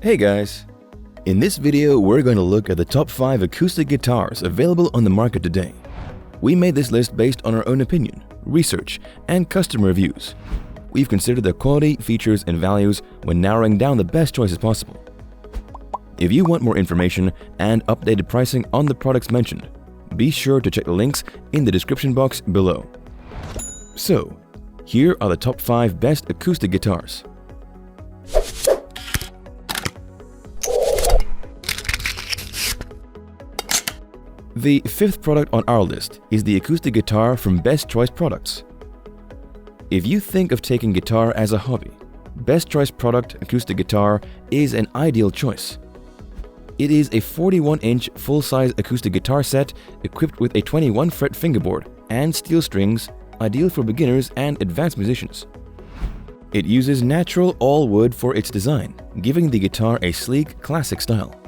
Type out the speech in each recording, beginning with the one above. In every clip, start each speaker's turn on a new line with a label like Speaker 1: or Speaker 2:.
Speaker 1: Hey guys! In this video, we're going to look at the top 5 acoustic guitars available on the market today. We made this list based on our own opinion, research, and customer reviews. We've considered their quality, features, and values when narrowing down the best choices possible. If you want more information and updated pricing on the products mentioned, be sure to check the links in the description box below. So, here are the top 5 best acoustic guitars. The 5th product on our list is the acoustic guitar from Best Choice Products. If you think of taking guitar as a hobby, Best Choice Product acoustic guitar is an ideal choice. It is a 41-inch full-size acoustic guitar set equipped with a 21-fret fingerboard and steel strings, ideal for beginners and advanced musicians. It uses natural all-wood for its design, giving the guitar a sleek, classic style.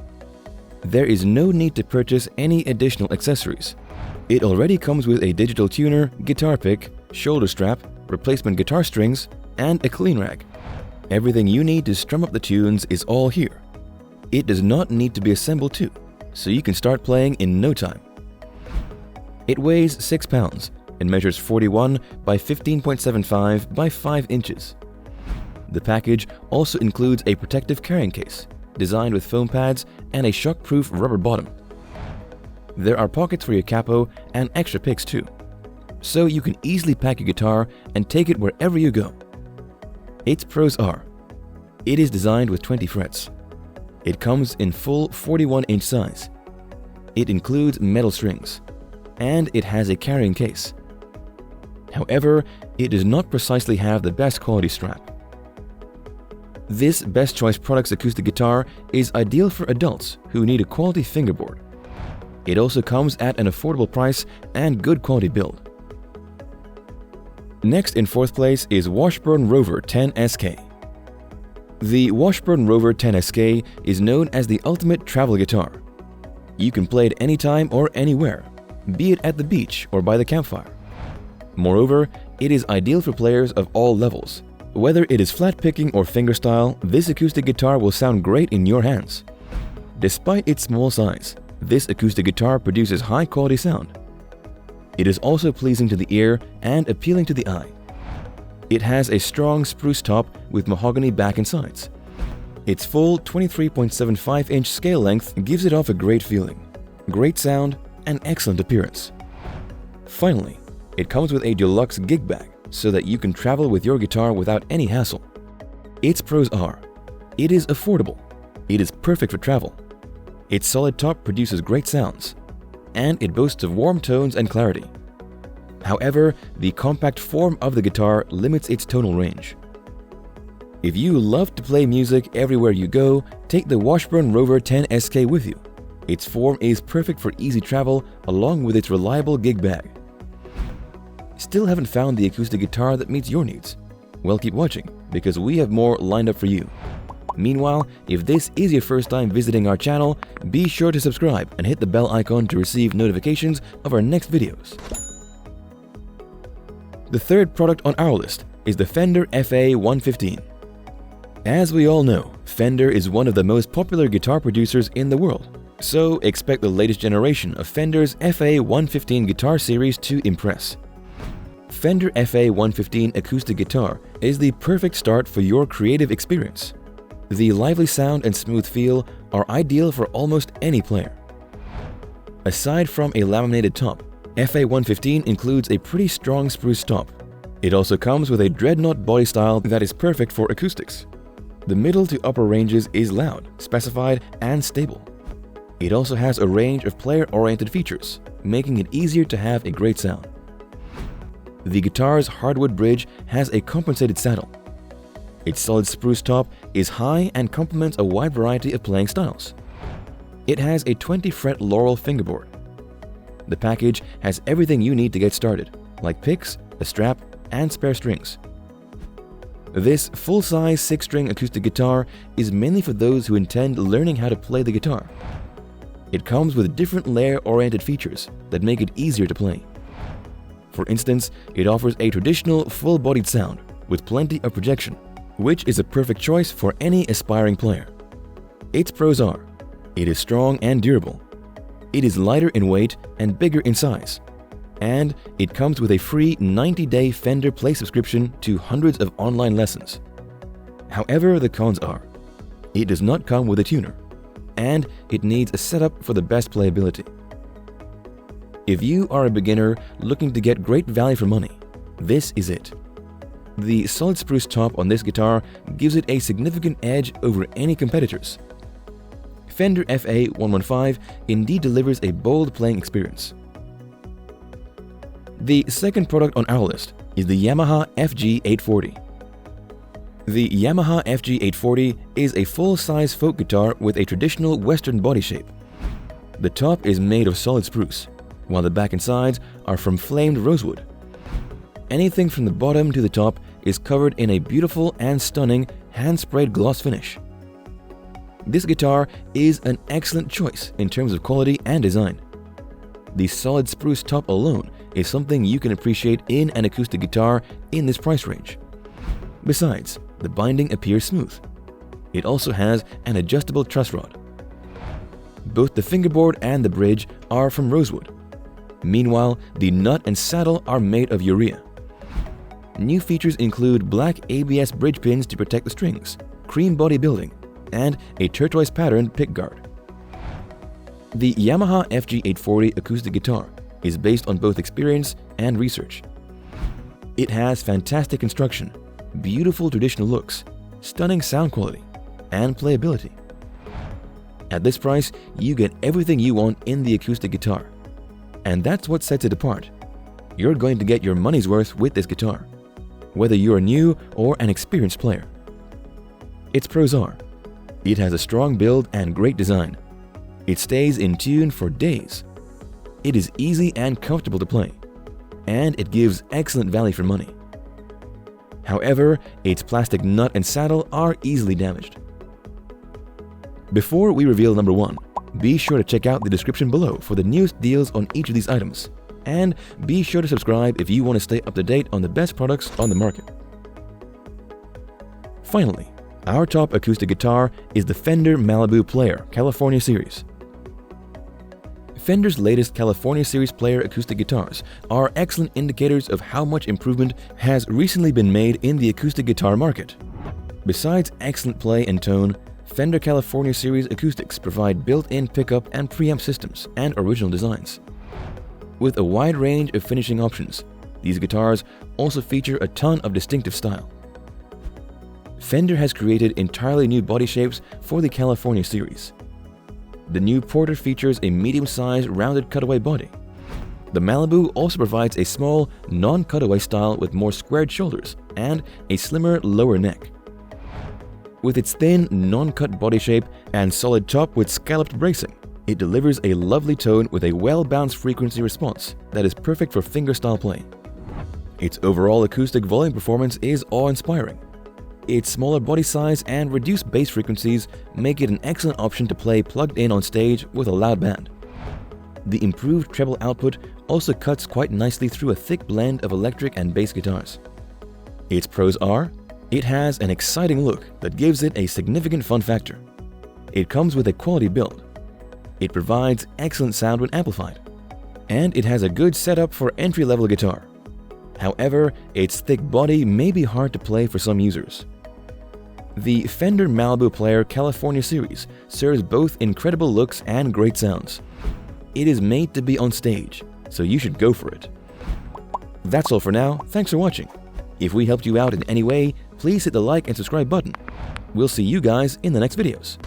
Speaker 1: There is no need to purchase any additional accessories. It already comes with a digital tuner, guitar pick, shoulder strap, replacement guitar strings, and a clean rack. Everything you need to strum up the tunes is all here. It does not need to be assembled too, so you can start playing in no time. It weighs 6 pounds and measures 41 by 15.75 by 5 inches. The package also includes a protective carrying case, designed with foam pads and a shock-proof rubber bottom. There are pockets for your capo and extra picks too, so you can easily pack your guitar and take it wherever you go. Its pros are: it is designed with 20 frets. It comes in full 41-inch size. It includes metal strings, and it has a carrying case. However, it does not precisely have the best quality strap. This Best Choice Products acoustic guitar is ideal for adults who need a quality fingerboard. It also comes at an affordable price and good quality build. Next in 4th place is Washburn Rover 10SK. The Washburn Rover 10SK is known as the ultimate travel guitar. You can play it anytime or anywhere, be it at the beach or by the campfire. Moreover, it is ideal for players of all levels. Whether it is flat picking or fingerstyle, this acoustic guitar will sound great in your hands. Despite its small size, this acoustic guitar produces high quality sound. It is also pleasing to the ear and appealing to the eye. It has a strong spruce top with mahogany back and sides. Its full 23.75-inch scale length gives it off a great feeling, great sound, and excellent appearance. Finally, it comes with a deluxe gig bag, so that you can travel with your guitar without any hassle. Its pros are: it is affordable, it is perfect for travel, its solid top produces great sounds, and it boasts of warm tones and clarity. However, the compact form of the guitar limits its tonal range. If you love to play music everywhere you go, take the Washburn Rover 10SK with you. Its form is perfect for easy travel along with its reliable gig bag. Still haven't found the acoustic guitar that meets your needs? Well, keep watching, because we have more lined up for you. Meanwhile, if this is your first time visiting our channel, be sure to subscribe and hit the bell icon to receive notifications of our next videos. The 3rd product on our list is the Fender FA-115. As we all know, Fender is one of the most popular guitar producers in the world, so expect the latest generation of Fender's FA-115 guitar series to impress. Fender FA-115 acoustic guitar is the perfect start for your creative experience. The lively sound and smooth feel are ideal for almost any player. Aside from a laminated top, FA-115 includes a pretty strong spruce top. It also comes with a dreadnought body style that is perfect for acoustics. The middle to upper ranges is loud, specified, and stable. It also has a range of player-oriented features, making it easier to have a great sound. The guitar's hardwood bridge has a compensated saddle. Its solid spruce top is high and complements a wide variety of playing styles. It has a 20-fret Laurel fingerboard. The package has everything you need to get started, like picks, a strap, and spare strings. This full-size 6-string acoustic guitar is mainly for those who intend learning how to play the guitar. It comes with different layer-oriented features that make it easier to play. For instance, it offers a traditional full-bodied sound with plenty of projection, which is a perfect choice for any aspiring player. Its pros are: it is strong and durable, it is lighter in weight and bigger in size, and it comes with a free 90-day Fender Play subscription to hundreds of online lessons. However, the cons are: it does not come with a tuner, and it needs a setup for the best playability. If you are a beginner looking to get great value for money, this is it. The solid spruce top on this guitar gives it a significant edge over any competitors. Fender FA-115 indeed delivers a bold playing experience. The second product on our list is the Yamaha FG840. The Yamaha FG840 is a full-size folk guitar with a traditional Western body shape. The top is made of solid spruce, while the back and sides are from flamed rosewood. Anything from the bottom to the top is covered in a beautiful and stunning hand-sprayed gloss finish. This guitar is an excellent choice in terms of quality and design. The solid spruce top alone is something you can appreciate in an acoustic guitar in this price range. Besides, the binding appears smooth. It also has an adjustable truss rod. Both the fingerboard and the bridge are from rosewood. Meanwhile, the nut and saddle are made of urea. New features include black ABS bridge pins to protect the strings, cream body building, and a turquoise patterned pickguard. The Yamaha FG840 acoustic guitar is based on both experience and research. It has fantastic construction, beautiful traditional looks, stunning sound quality, and playability. At this price, you get everything you want in the acoustic guitar. And that's what sets it apart. You're going to get your money's worth with this guitar, whether you're a new or an experienced player. Its pros are: it has a strong build and great design. It stays in tune for days. It is easy and comfortable to play, and it gives excellent value for money. However, its plastic nut and saddle are easily damaged. Before we reveal number 1, be sure to check out the description below for the newest deals on each of these items, and be sure to subscribe if you want to stay up to date on the best products on the market. Finally, our top acoustic guitar is the Fender Malibu Player California Series. Fender's latest California Series Player acoustic guitars are excellent indicators of how much improvement has recently been made in the acoustic guitar market. Besides excellent play and tone, Fender California Series acoustics provide built-in pickup and preamp systems and original designs. With a wide range of finishing options, these guitars also feature a ton of distinctive style. Fender has created entirely new body shapes for the California Series. The new Porter features a medium-sized rounded cutaway body. The Malibu also provides a small, non-cutaway style with more squared shoulders and a slimmer lower neck. With its thin, non-cut body shape and solid top with scalloped bracing, it delivers a lovely tone with a well-balanced frequency response that is perfect for fingerstyle playing. Its overall acoustic volume performance is awe-inspiring. Its smaller body size and reduced bass frequencies make it an excellent option to play plugged in on stage with a loud band. The improved treble output also cuts quite nicely through a thick blend of electric and bass guitars. Its pros are: it has an exciting look that gives it a significant fun factor. It comes with a quality build. It provides excellent sound when amplified. And it has a good setup for entry-level guitar. However, its thick body may be hard to play for some users. The Fender Malibu Player California Series serves both incredible looks and great sounds. It is made to be on stage, so you should go for it. That's all for now. Thanks for watching. If we helped you out in any way, please hit the like and subscribe button. We'll see you guys in the next videos.